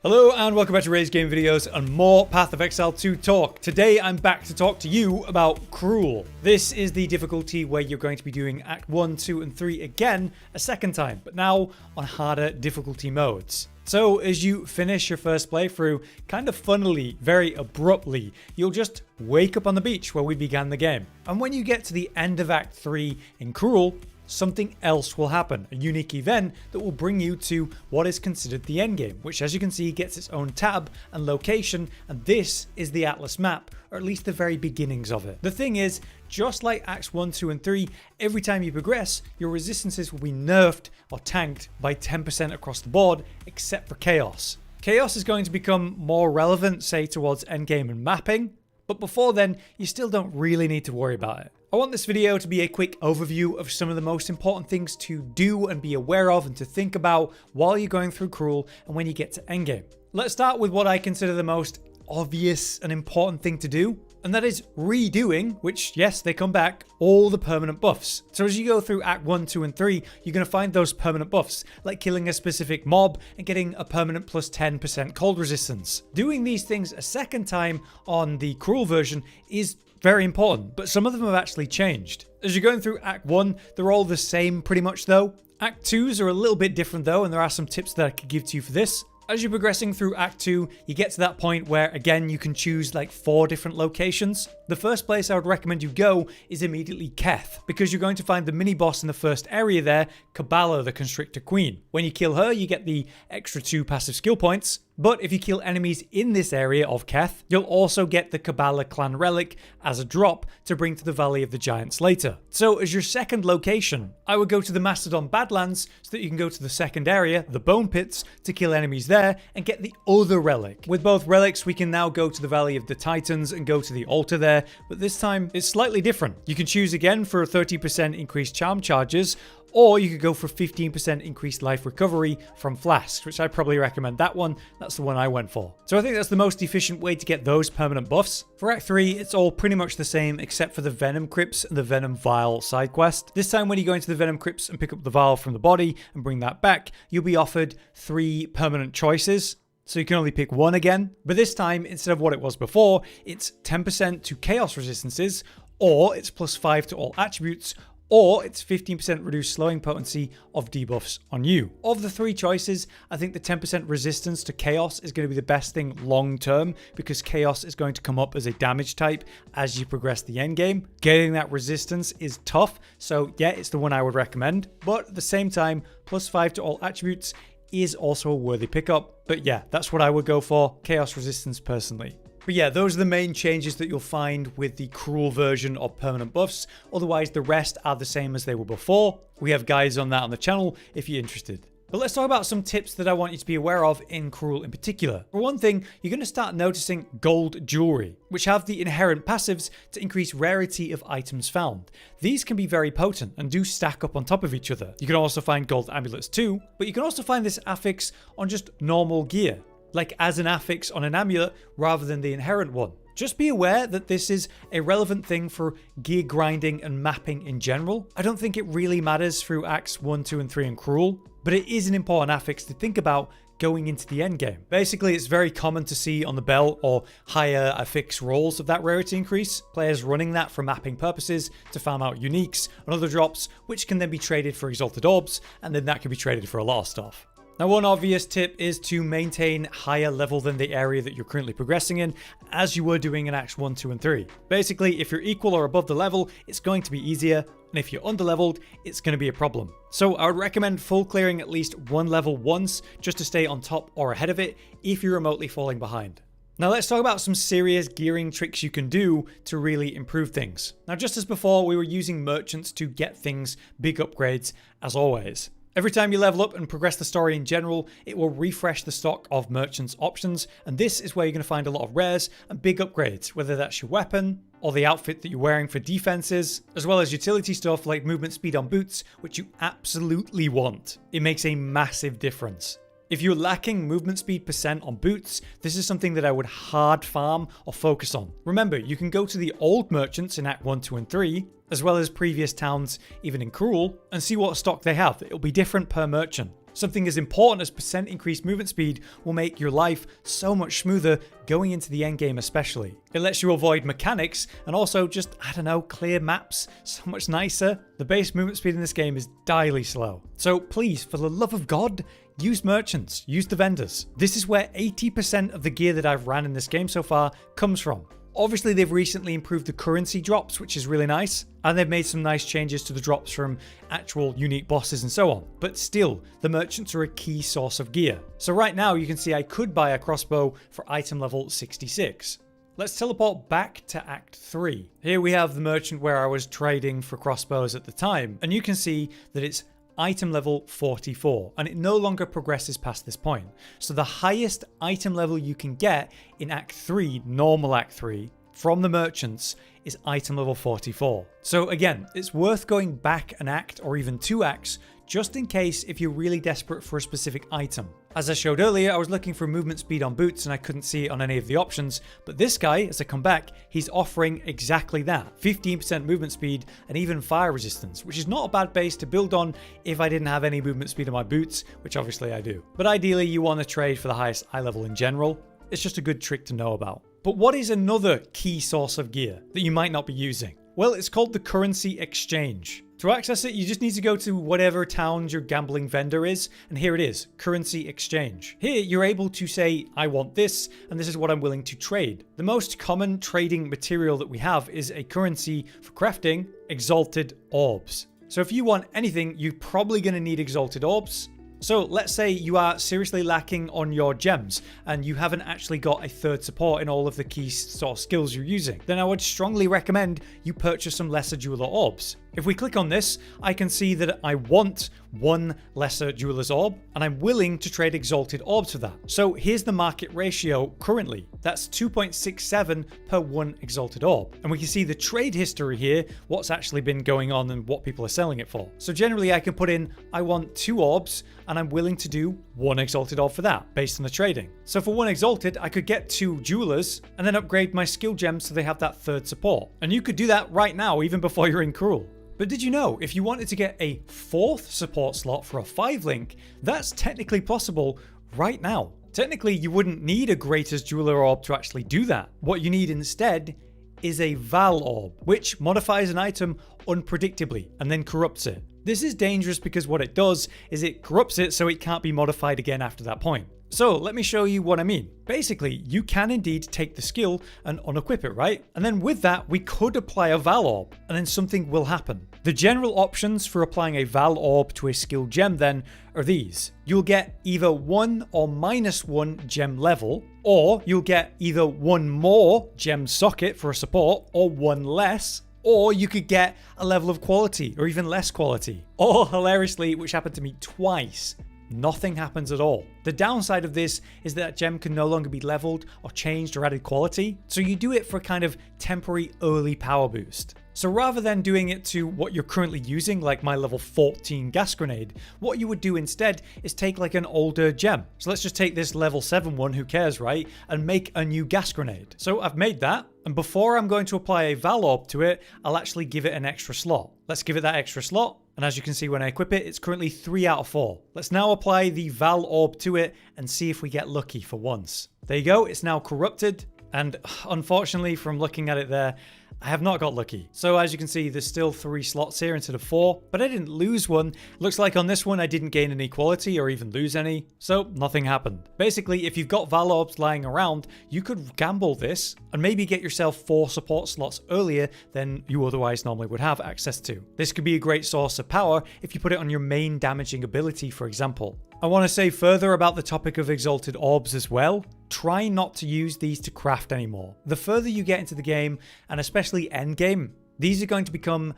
Hello and welcome back to Ray's Game Videos and more Path of Exile 2 talk. Today I'm back to talk to you about Cruel. This is the difficulty where you're going to be doing Act 1, 2 and 3 again a second time, but now on harder difficulty modes. So as you finish your first playthrough, kind of funnily, very abruptly, you'll just wake up on the beach where we began the game. And when you get to the end of Act 3 in Cruel, something else will happen, a unique event that will bring you to what is considered the endgame, which as you can see gets its own tab and location, and this is the Atlas map, or at least the very beginnings of it. The thing is, just like Acts 1, 2 and 3, every time you progress, your resistances will be nerfed or tanked by 10% across the board, except for Chaos. Chaos is going to become more relevant, say towards endgame and mapping, but before then, you still don't really need to worry about it. I want this video to be a quick overview of some of the most important things to do and be aware of and to think about while you're going through Cruel and when you get to endgame. Let's start with what I consider the most obvious and important thing to do, and that is redoing, which yes, they come back, all the permanent buffs. So as you go through Act 1, 2 and 3, you're going to find those permanent buffs, like killing a specific mob and getting a permanent plus 10% cold resistance. Doing these things a second time on the Cruel version is very important, but some of them have actually changed. As you're going through Act 1, they're all the same pretty much though. Act 2s are a little bit different though, and there are some tips that I could give to you for this. As you're progressing through Act 2, you get to that point where, again, you can choose like 4 different locations. The first place I would recommend you go is immediately Keth, because you're going to find the mini-boss in the first area there, Kabbalah, the Constrictor Queen. When you kill her, you get the extra 2 passive skill points, but if you kill enemies in this area of Keth, you'll also get the Kabbalah clan relic as a drop to bring to the Valley of the Giants later. So as your second location, I would go to the Mastodon Badlands so that you can go to the second area, the Bone Pits, to kill enemies there and get the other relic. With both relics, we can now go to the Valley of the Titans and go to the altar there, but this time it's slightly different. You can choose again for a 30% increased charm charges, or you could go for 15% increased life recovery from flasks, which I probably recommend that one. That's the one I went for. So I think that's the most efficient way to get those permanent buffs. For Act 3, it's all pretty much the same except for the Venom Crypts and the Venom Vial side quest. This time when you go into the Venom Crypts and pick up the vial from the body and bring that back, you'll be offered 3 permanent choices. So you can only pick one again. But this time, instead of what it was before, it's 10% to chaos resistances, or it's plus 5 to all attributes, or it's 15% reduced slowing potency of debuffs on you. Of the 3 choices, I think the 10% resistance to Chaos is going to be the best thing long term, because Chaos is going to come up as a damage type as you progress the endgame. Getting that resistance is tough, so yeah, it's the one I would recommend. But at the same time, plus 5 to all attributes is also a worthy pickup. But yeah, that's what I would go for, Chaos resistance personally. But yeah, those are the main changes that you'll find with the Cruel version of permanent buffs. Otherwise, the rest are the same as they were before. We have guides on that on the channel if you're interested. But let's talk about some tips that I want you to be aware of in Cruel in particular. For one thing, you're going to start noticing gold jewelry, which have the inherent passives to increase rarity of items found. These can be very potent and do stack up on top of each other. You can also find gold amulets too, but you can also find this affix on just normal gear, like as an affix on an amulet rather than the inherent one. Just be aware that this is a relevant thing for gear grinding and mapping in general. I don't think it really matters through Acts 1, 2 and 3 in Cruel, but it is an important affix to think about going into the endgame. Basically, it's very common to see on the belt or higher affix rolls of that rarity increase, players running that for mapping purposes to farm out uniques and other drops, which can then be traded for exalted orbs, and then that can be traded for a lot of stuff. Now, one obvious tip is to maintain higher level than the area that you're currently progressing in, as you were doing in Acts 1, 2 and 3. Basically, if you're equal or above the level, it's going to be easier, and if you're underleveled, it's going to be a problem. So I would recommend full clearing at least one level once, just to stay on top or ahead of it if you're remotely falling behind. Now let's talk about some serious gearing tricks you can do to really improve things. Now, just as before, we were using merchants to get things, big upgrades, as always. Every time you level up and progress the story in general, it will refresh the stock of merchants options, and this is where you're going to find a lot of rares and big upgrades, whether that's your weapon or the outfit that you're wearing for defenses, as well as utility stuff like movement speed on boots, which you absolutely want. It makes a massive difference. If you're lacking movement speed percent on boots, this is something that I would hard farm or focus on. Remember, you can go to the old merchants in Act 1, 2 and 3, as well as previous towns even in Cruel, and see what stock they have. It'll be different per merchant. Something as important as percent increased movement speed will make your life so much smoother going into the endgame especially. It lets you avoid mechanics and also just, I don't know, clear maps so much nicer. The base movement speed in this game is direly slow. So please, for the love of God, use merchants, use the vendors. This is where 80% of the gear that I've ran in this game so far comes from. Obviously, they've recently improved the currency drops, which is really nice, and they've made some nice changes to the drops from actual unique bosses and so on. But still, the merchants are a key source of gear. So right now, you can see I could buy a crossbow for item level 66. Let's teleport back to Act 3. Here we have the merchant where I was trading for crossbows at the time, and you can see that it's item level 44, and it no longer progresses past this point. So the highest item level you can get in Act 3, normal Act 3, from the merchants is item level 44. So again, it's worth going back an act or even 2 acts just in case if you're really desperate for a specific item. As I showed earlier, I was looking for movement speed on boots and I couldn't see it on any of the options, but this guy, as I come back, he's offering exactly that. 15% movement speed and even fire resistance, which is not a bad base to build on if I didn't have any movement speed on my boots, which obviously I do. But ideally, you want to trade for the highest eye level in general. It's just a good trick to know about. But what is another key source of gear that you might not be using? Well, it's called the currency exchange. To access it, you just need to go to whatever town your gambling vendor is, and here it is, currency exchange. Here, you're able to say, I want this, and this is what I'm willing to trade. The most common trading material that we have is a currency for crafting, exalted orbs. So if you want anything, you're probably going to need exalted orbs. So let's say you are seriously lacking on your gems and you haven't actually got a third support in all of the key sort of skills you're using. Then I would strongly recommend you purchase some lesser jeweler orbs. If we click on this, I can see that I want 1 lesser jeweler's orb and I'm willing to trade exalted orbs for that. So here's the market ratio currently. That's 2.67 per 1 exalted orb. And we can see the trade history here, what's actually been going on and what people are selling it for. So generally I can put in, I want 2 orbs and I'm willing to do 1 exalted orb for that based on the trading. So for 1 exalted, I could get 2 jewelers and then upgrade my skill gems so they have that third support. And you could do that right now, even before you're in Cruel. But did you know, if you wanted to get a 4th support slot for a 5-link, that's technically possible right now. Technically, you wouldn't need a Greater's Jeweler Orb to actually do that. What you need instead is a Val Orb, which modifies an item unpredictably and then corrupts it. This is dangerous because what it does is it corrupts it so it can't be modified again after that point. So let me show you what I mean. Basically, you can indeed take the skill and unequip it, right? And then with that, we could apply a Val Orb, and then something will happen. The general options for applying a Val Orb to a skill gem then are these. You'll get either 1 or -1 gem level, or you'll get either 1 more gem socket for a support, or 1 less, or you could get a level of quality, or even less quality. Or hilariously, which happened to me twice, nothing happens at all. The downside of this is that gem can no longer be leveled or changed or added quality, so you do it for a kind of temporary early power boost. So rather than doing it to what you're currently using, like my level 14 gas grenade, what you would do instead is take like an older gem. So let's just take this level 7 one, who cares, right? And make a new gas grenade. So I've made that, and before I'm going to apply a Val Orb to it, I'll actually give it an extra slot. Let's give it that extra slot. And as you can see when I equip it, it's currently 3 out of 4. Let's now apply the Val Orb to it and see if we get lucky for once. There you go, it's now corrupted. And unfortunately, from looking at it there, I have not got lucky. So as you can see, there's still 3 slots here instead of 4, but I didn't lose one. Looks like on this one, I didn't gain any quality or even lose any, so nothing happened. Basically, if you've got Val Orbs lying around, you could gamble this and maybe get yourself 4 support slots earlier than you otherwise normally would have access to. This could be a great source of power if you put it on your main damaging ability, for example. I want to say further about the topic of exalted orbs as well. Try not to use these to craft anymore. The further you get into the game, and especially endgame, these are going to become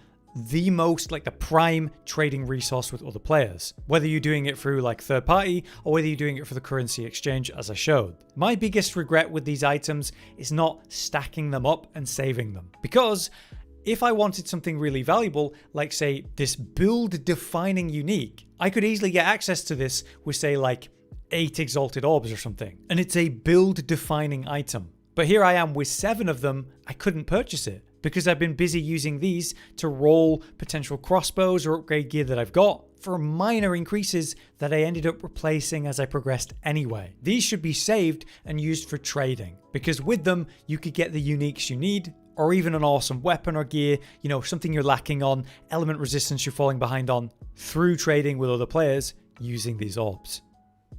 the most, like the prime trading resource with other players. Whether you're doing it through like third party or whether you're doing it for the currency exchange as I showed. My biggest regret with these items is not stacking them up and saving them. Because if I wanted something really valuable, like say this build defining unique, I could easily get access to this with say like 8 exalted orbs or something. And it's a build defining item. But here I am with 7 of them, I couldn't purchase it because I've been busy using these to roll potential crossbows or upgrade gear that I've got for minor increases that I ended up replacing as I progressed anyway. These should be saved and used for trading, because with them you could get the uniques you need, or even an awesome weapon or gear, you know, something you're lacking on, element resistance you're falling behind on, through trading with other players using these orbs.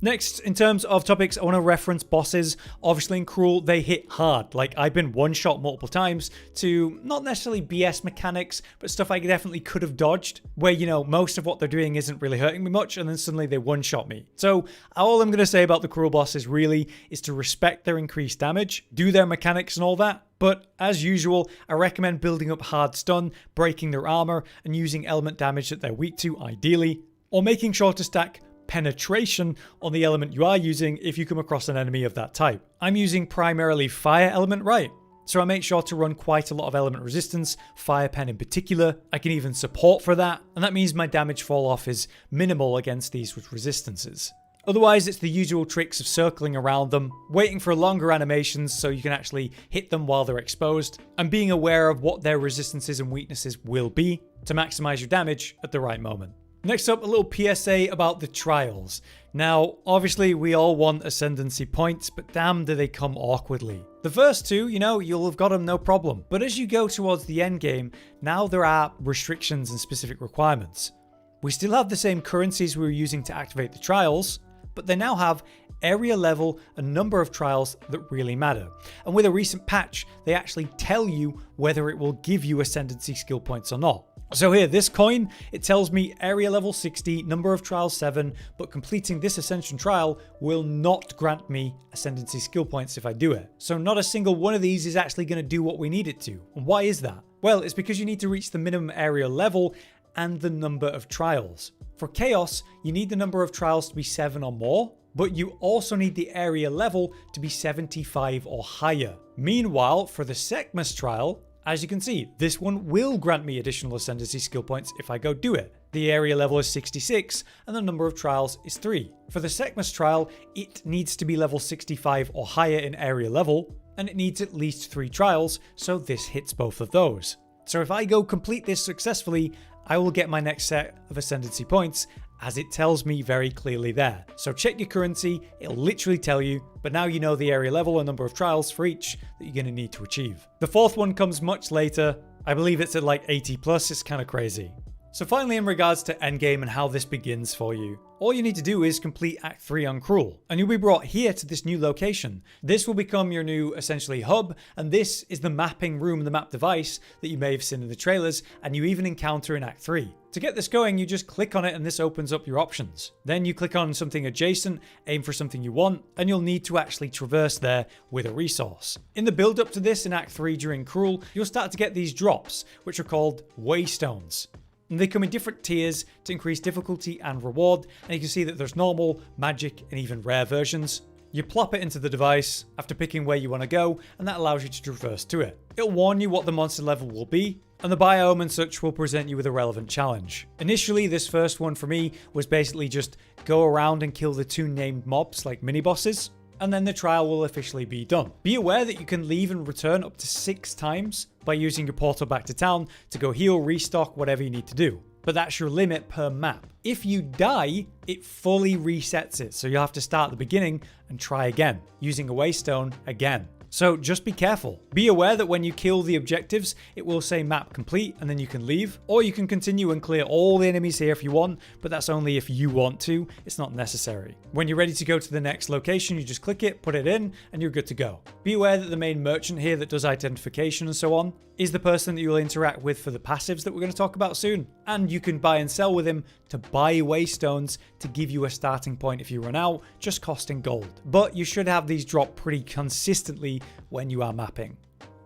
Next, in terms of topics, I want to reference bosses. Obviously in Cruel, they hit hard. Like, I've been one-shot multiple times to not necessarily BS mechanics, but stuff I definitely could have dodged, where, you know, most of what they're doing isn't really hurting me much, and then suddenly they one-shot me. So all I'm going to say about the Cruel bosses really is to respect their increased damage, do their mechanics and all that, but as usual, I recommend building up hard stun, breaking their armor, and using element damage that they're weak to, ideally, or making sure to stack penetration on the element you are using if you come across an enemy of that type. I'm using primarily fire element, right? So I make sure to run quite a lot of element resistance, fire pen in particular. I can even support for that, and that means my damage fall off is minimal against these with resistances. Otherwise, it's the usual tricks of circling around them, waiting for longer animations so you can actually hit them while they're exposed, and being aware of what their resistances and weaknesses will be to maximize your damage at the right moment. Next up, a little PSA about the trials. Now, obviously we all want ascendancy points, but damn do they come awkwardly. The first two, you know, you'll have got them no problem. But as you go towards the end game, now there are restrictions and specific requirements. We still have the same currencies we were using to activate the trials, but they now have area level and number of trials that really matter. And with a recent patch, they actually tell you whether it will give you ascendancy skill points or not. So here, this coin, it tells me area level 60, number of trials 7, but completing this ascension trial will not grant me ascendancy skill points if I do it. So not a single one of these is actually going to do what we need it to. And why is that? Well, it's because you need to reach the minimum area level and the number of trials. For Chaos, you need the number of trials to be 7 or more, but you also need the area level to be 75 or higher. Meanwhile, for the Sekhmet trial, as you can see, this one will grant me additional ascendancy skill points if I go do it. The area level is 66 and the number of trials is 3. For the Sekhmet trial, it needs to be level 65 or higher in area level, and it needs at least 3 trials, so this hits both of those. So if I go complete this successfully, I will get my next set of ascendancy points, as it tells me very clearly there. So check your currency, it'll literally tell you, but now you know the area level and number of trials for each that you're going to need to achieve. The fourth one comes much later. I believe it's at like 80 plus, it's kind of crazy. So finally, in regards to endgame and how this begins for you, all you need to do is complete Act 3 on Cruel, and you'll be brought here to this new location. This will become your new, essentially, hub, and this is the mapping room, the map device that you may have seen in the trailers, and you even encounter in Act 3. To get this going, you just click on it and this opens up your options. Then you click on something adjacent, aim for something you want, and you'll need to actually traverse there with a resource. In the build up to this in Act 3 during Cruel, you'll start to get these drops, which are called waystones. And they come in different tiers to increase difficulty and reward, and you can see that there's normal, magic, and even rare versions. You plop it into the device after picking where you want to go, and that allows you to traverse to it. It'll warn you what the monster level will be, and the biome and such will present you with a relevant challenge. Initially, this first one for me was basically just go around and kill the 2 named mobs like mini bosses, and then the trial will officially be done. Be aware that you can leave and return up to 6 times by using your portal back to town to go heal, restock, whatever you need to do. But that's your limit per map. If you die, it fully resets it, so you'll have to start at the beginning and try again, using a waystone again. So just be careful. Be aware that when you kill the objectives, it will say map complete and then you can leave, or you can continue and clear all the enemies here if you want, but that's only if you want to. It's not necessary. When you're ready to go to the next location, you just click it, put it in, and you're good to go. Be aware that the main merchant here that does identification and so on is the person that you'll interact with for the passives that we're going to talk about soon. And you can buy and sell with him to buy waystones to give you a starting point if you run out, just costing gold. But you should have these drop pretty consistently when you are mapping.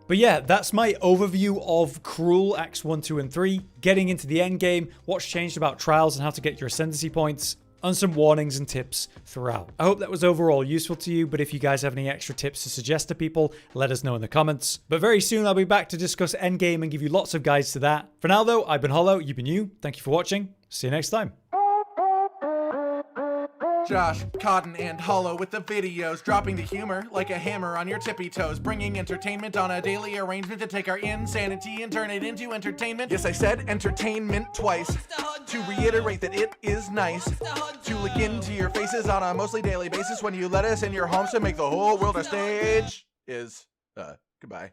But yeah, that's my overview of Cruel Acts 1, 2, and 3. Getting into the end game, what's changed about trials and how to get your ascendancy points, and some warnings and tips throughout. I hope that was overall useful to you, but if you guys have any extra tips to suggest to people, let us know in the comments. But very soon I'll be back to discuss endgame and give you lots of guides to that. For now though, I've been Hollow, you've been you. Thank you for watching. See you next time. Josh, Cotton, and Hollow with the videos, dropping the humor like a hammer on your tippy toes, bringing entertainment on a daily arrangement to take our insanity and turn it into entertainment. Yes, I said entertainment twice, to reiterate that it is nice to look into your faces on a mostly daily basis when you let us in your homes to make the whole world a stage. Goodbye.